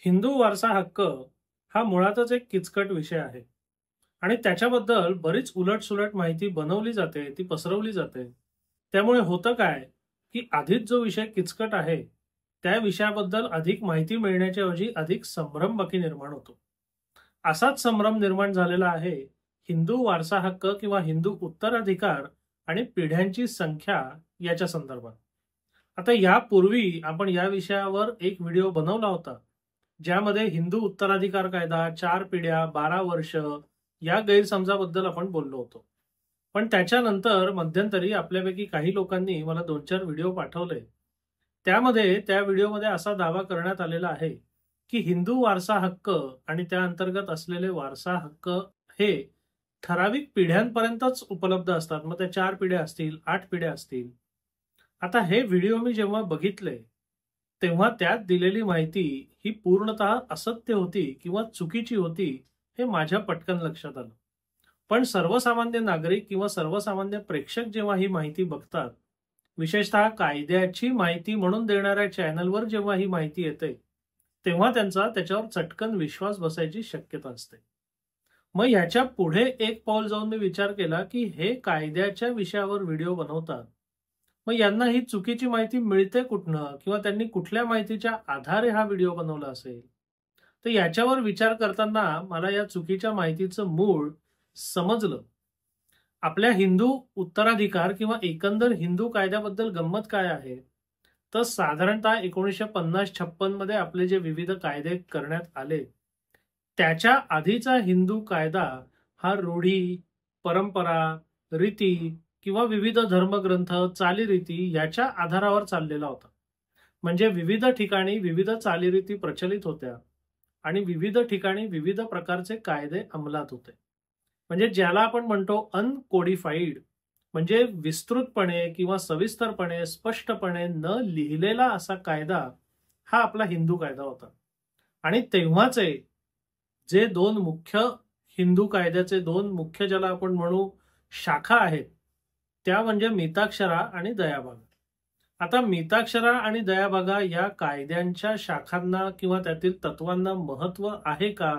हिंदू वारसा हक्क हा मुळातच एक किचकट विषय आहे आणि त्याच्याबद्दल बरीच उलट-सुलट माहिती बनवली जाते, ती पसरवली जाते. त्यामुळे होतं काय, की आधीच जो विषय किचकट आहे, त्या विषयाबद्दल अधिक माहिती मिळण्याच्या ऐवजी अधिक संभ्रम बाकी निर्माण होतो. असाच संभ्रम निर्माण झालेला आहे हिंदू वारसा हक्क किंवा हिंदू उत्तराधिकार आणि पिढ्यांची संख्या याच्या संदर्भात. आता यापूर्वी आपण या विषयावर एक व्हिडिओ बनवला होता, ज्यामध्ये हिंदू उत्तराधिकार कायदा, 4 पिढ्या, 12 वर्ष या गैरसमजाबद्दल आपण बोललो होतो. पण त्याच्यानंतर मध्यंतरी आपल्यापैकी काही लोकांनी मला 2-4 व्हिडिओ पाठवले. त्यामध्ये त्या व्हिडिओमध्ये असा दावा करण्यात आलेला आहे, की हिंदू वारसा हक्क आणि त्या अंतर्गत असलेले वारसा हक्क हे ठराविक पिढ्यांपर्यंतच उपलब्ध असतात. मग त्या 4 पिढ्या असतील, 8 पिढ्या असतील. आता हे व्हिडिओ मी जेव्हा बघितले, तेव्हा त्यात दिलेली माहिती ही पूर्णतः असत्य होती किंवा चुकीची होती, हे माझ्या पटकन लक्षात आलं. पण सर्वसामान्य नागरिक किंवा सर्वसामान्य प्रेक्षक जेव्हा ही माहिती बघतात, विशेषतः कायद्याची माहिती म्हणून देणाऱ्या चॅनलवर जेव्हा ही माहिती येते, तेव्हा त्यांचा त्याच्यावर चटकन विश्वास बसायची शक्यता असते. मग ह्याच्या पुढे एक पाऊल जाऊन मी विचार केला, की हे कायद्याच्या विषयावर व्हिडिओ बनवतात. मग यांना ही चुकीची माहिती मिळते कुठनं किंवा त्यांनी कुठल्या माहितीच्या आधारे हा व्हिडिओ बनवला असेल? तर याच्यावर विचार करताना मला या चुकीच्या माहितीचं मूळ समजलं. आपल्या हिंदू उत्तराधिकार किंवा एकंदर हिंदू कायद्याबद्दल गंमत काय आहे? तर साधारणतः 1950-56 मध्ये आपले जे विविध कायदे करण्यात आले, त्याच्या आधीचा हिंदू कायदा हा रूढी, परंपरा, रीती किंवा विविध धर्मग्रंथ, चालीरीती याच्या आधारावर चाललेला होता. म्हणजे विविध ठिकाणी विविध चालीरीती प्रचलित होत्या आणि विविध ठिकाणी विविध प्रकारचे कायदे अंमलात होते. म्हणजे ज्याला आपण म्हणतो अनकोडिफाईड, म्हणजे विस्तृतपणे किंवा सविस्तरपणे स्पष्टपणे न लिहिलेला असा कायदा हा आपला हिंदू कायदा होता. आणि तेव्हाचे जे दोन मुख्य हिंदू कायद्याचे दोन मुख्य ज्याला आपण म्हणू शाखा आहेत, त्या म्हणजे मिताक्षरा आणि दयाभागा. आता मिताक्षरा आणि दयाभागा या कायद्यांच्या शाखांना किंवा त्यातील तत्वांना महत्व आहे का?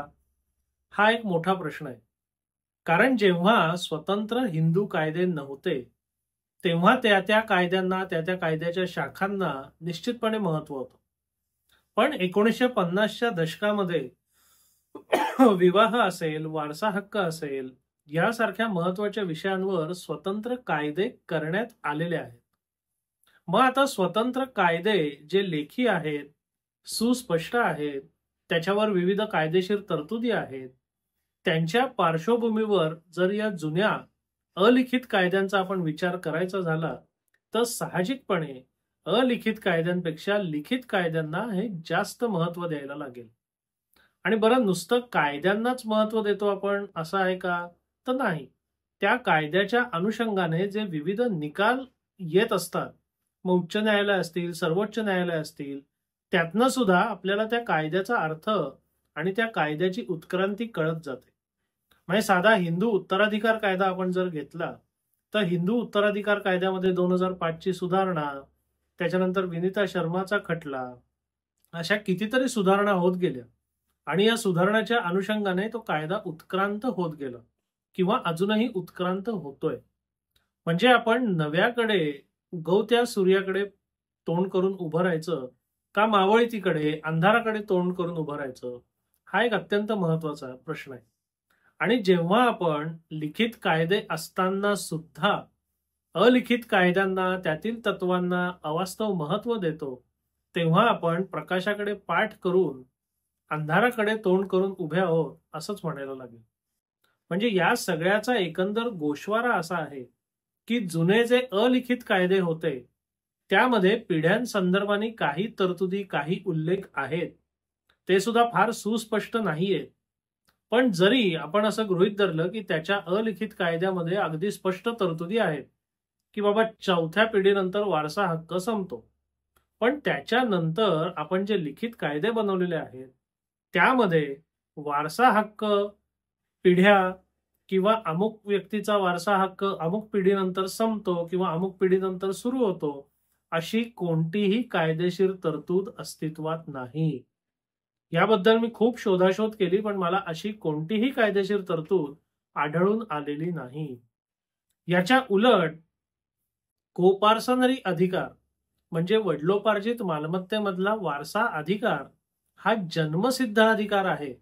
हा एक मोठा प्रश्न आहे. कारण जेव्हा स्वतंत्र हिंदू कायदे नव्हते, तेव्हा त्या त्या कायद्यांना, त्या त्या कायद्याच्या शाखांना निश्चितपणे महत्व होतं. पण 1950च्या दशकामध्ये विवाह असेल, वारसा हक्क असेल, यासारख्या महत्वाच्या विषयांवर स्वतंत्र कायदे करण्यात आलेले आहेत. मग आता स्वतंत्र कायदे जे लेखी आहेत, सुस्पष्ट आहेत, त्याच्यावर विविध कायदेशीर तरतुदी आहेत, त्यांच्या पार्श्वभूमीवर जर या जुन्या अलिखित कायद्यांचा आपण विचार करायचा झाला, तर साहजिकपणे अलिखित कायद्यांपेक्षा लिखित कायद्यांना हे जास्त महत्व द्यायला लागेल. आणि बरं, नुसतं कायद्यांनाच महत्व देतो आपण असं आहे का? तर नाही. त्या कायद्याच्या अनुषंगाने जे विविध निकाल येत असतात, मग उच्च न्यायालय असतील, सर्वोच्च न्यायालय असतील, त्यातनं सुद्धा आपल्याला त्या कायद्याचा अर्थ आणि त्या कायद्याची उत्क्रांती कळत जाते. म्हणजे साधा हिंदू उत्तराधिकार कायदा आपण जर घेतला, तर हिंदू उत्तराधिकार कायद्यामध्ये 2005 ची सुधारणा, त्याच्यानंतर विनीता शर्माचा खटला, अशा कितीतरी सुधारणा होत गेल्या आणि या सुधारणाच्या अनुषंगाने तो कायदा उत्क्रांत होत गेला किंवा अजूनही उत्क्रांत होतोय. म्हणजे आपण नव्याकडे, उगवत्या सूर्याकडे तोंड करून उभं राहायचं का मावळतीकडे, अंधाराकडे तोंड करून उभं राहायचं? हा एक अत्यंत महत्वाचा प्रश्न आहे. आणि जेव्हा आपण लिखित कायदे असताना सुद्धा अलिखित कायद्यांना, त्यातील तत्वांना अवास्तव महत्व देतो, तेव्हा आपण प्रकाशाकडे पाठ करून अंधाराकडे तोंड करून उभे आहोत असंच म्हणायला लागेल. म्हणजे या सगळ्याचा एकंदर गोषवारा असा आहे, की जुने जे अलिखित कायदे होते, त्यामध्ये पिढ्यांसंदर्भाने काही तरतुदी, काही उल्लेख आहेत, ते सुद्धा फार सुस्पष्ट नाहीये. पण जरी आपण असं गृहीत धरलं, की त्याच्या अलिखित कायद्यामध्ये अगदी स्पष्ट तरतुदी आहेत, की बाबा 4थ्या पिढीनंतर वारसा हक्क संपतो. पण त्याच्यानंतर आपण जे लिखित कायदे बनवलेले आहेत, त्यामध्ये वारसा हक्क, पिढ्या किंवा अमुक व्यक्तीचा वारसा हक्क अमुक पिढीनंतर संपतो किंवा अमुक पिढीनंतर सुरू होतो, अशी कोणतीही कायदेशीर तरतूद अस्तित्वात नाही. याबद्दल मी खूप शोधाशोध केली, पण मला अशी कोणतीही कायदेशीर तरतूद आढळून आलेली नाही. याच्या उलट कोपार्सनरी अधिकार म्हणजे वडिलोपार्जित मालमत्तेमधला वारसा अधिकार हा जन्मसिद्ध अधिकार आहे.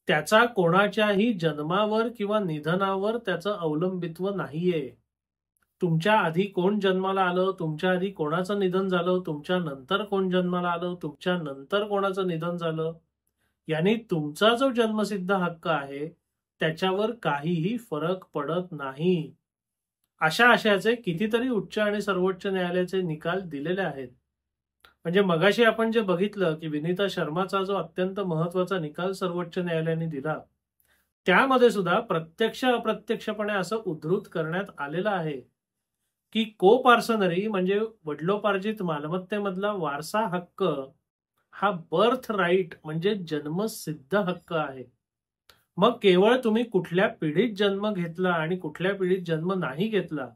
त्याचा कोणाच्याही जन्मावर किंवा निधनावर त्याचं अवलंबित्व नाहीये. तुमच्या आधी कोण जन्माला आलं, तुमच्या आधी कोणाचं निधन झालं, तुमच्या नंतर कोण जन्माला आलं, तुमच्या नंतर कोणाचं निधन झालं, यानी तुमचा जो जन्मसिद्ध हक्क आहे त्याच्यावर काहीही फरक पडत नाही. अशा आशयाचे कितीतरी उच्च आणि सर्वोच्च न्यायालयाचे निकाल दिलेले आहेत. म्हणजे मगाशी आपण जे बघितलं की विनीता शर्माचा जो अत्यंत महत्वाचा निकाल सर्वोच्च न्यायालयाने दिला, त्यामध्ये सुद्धा प्रत्यक्ष अप्रत्यक्षपणे असं उद्धृत करण्यात आलेलं आहे की कोपार्सनरी म्हणजे वडिलोपार्जित मालमत्तेमधला वारसा हक्क हा बर्थ राईट म्हणजे जन्मसिद्ध हक्क आहे. मग केवळ तुम्ही कुठल्या पिढीत जन्म घेतला आणि कुठल्या पिढीत जन्म नाही घेतला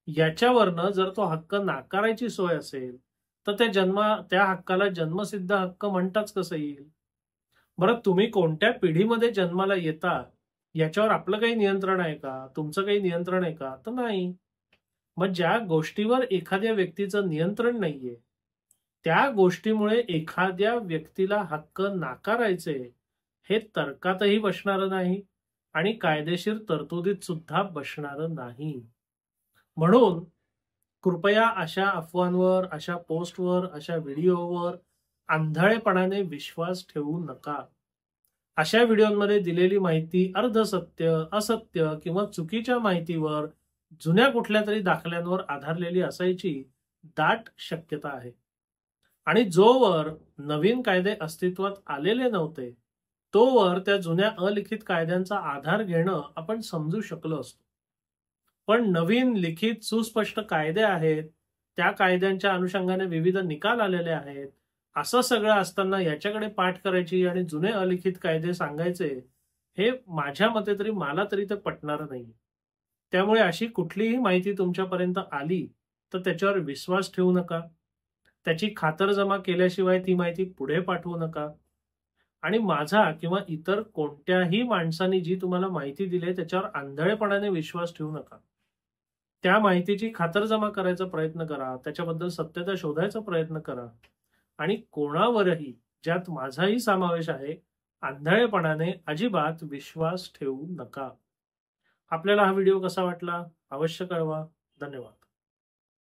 याच्यावरनं जर तो हक्क नाकारायची सोय असेल तर त्या हक्काला जन्मसिद्ध हक्क म्हणताच कसं येईल? बरं, तुम्ही कोणत्या पिढीमध्ये जन्माला येता याच्यावर आपलं काही नियंत्रण आहे का? तुमचं काही नियंत्रण आहे का? तर नाही. मग ज्या गोष्टीवर एखाद्या व्यक्तीचं नियंत्रण नाहीये त्या गोष्टीमुळे एखाद्या व्यक्तीला हक्क नाकारायचे हे तर्कातही बसणारं नाही आणि कायदेशीर तरतुदीत सुद्धा बसणारं नाही. म्हणून कृपया अशा अफवांवर, अशा पोस्टवर, अशा व्हिडिओवर आंधळेपणाने विश्वास ठेवू नका. अशा व्हिडिओमध्ये दिलेली माहिती अर्धसत्य, असत्य किंवा चुकीच्या माहितीवर जुन्या कुठल्या तरी दाखल्यांवर आधारलेली असायची दाट शक्यता आहे. आणि जोवर नवीन कायदे अस्तित्वात आलेले नव्हते तोवर त्या जुन्या अलिखित कायद्यांचा आधार घेणं आपण समजू शकलो असतो. पण नवीन लिखित सुस्पष्ट कायदे आहेत, त्या कायद्यांच्या अनुषंगाने विविध निकाल आलेले आहेत. असं सगळं असताना याच्याकडे पाठ करायची आणि जुने अलिखित कायदे सांगायचे हे माझ्या मते तरी मला तरी ते पटणार नाही. त्यामुळे अशी कुठलीही माहिती तुमच्यापर्यंत आली तर त्याच्यावर विश्वास ठेवू नका. त्याची खातरजमा केल्याशिवाय ती माहिती पुढे पाठवू नका. आणि माझा किंवा इतर कोणत्याही माणसाने जी तुम्हाला माहिती दिली त्याच्यावर आंधळेपणाने विश्वास ठेवू नका. त्या माहितीची खातरजमा करायचा प्रयत्न करा, त्याच्याबद्दल सत्यता शोधायचा प्रयत्न करा आणि कोणावरही, ज्यात माझाही समावेश आहे, आंधळेपणाने अजिबात विश्वास ठेवू नका. आपल्याला हा व्हिडिओ कसा वाटला अवश्य कळवा. धन्यवाद.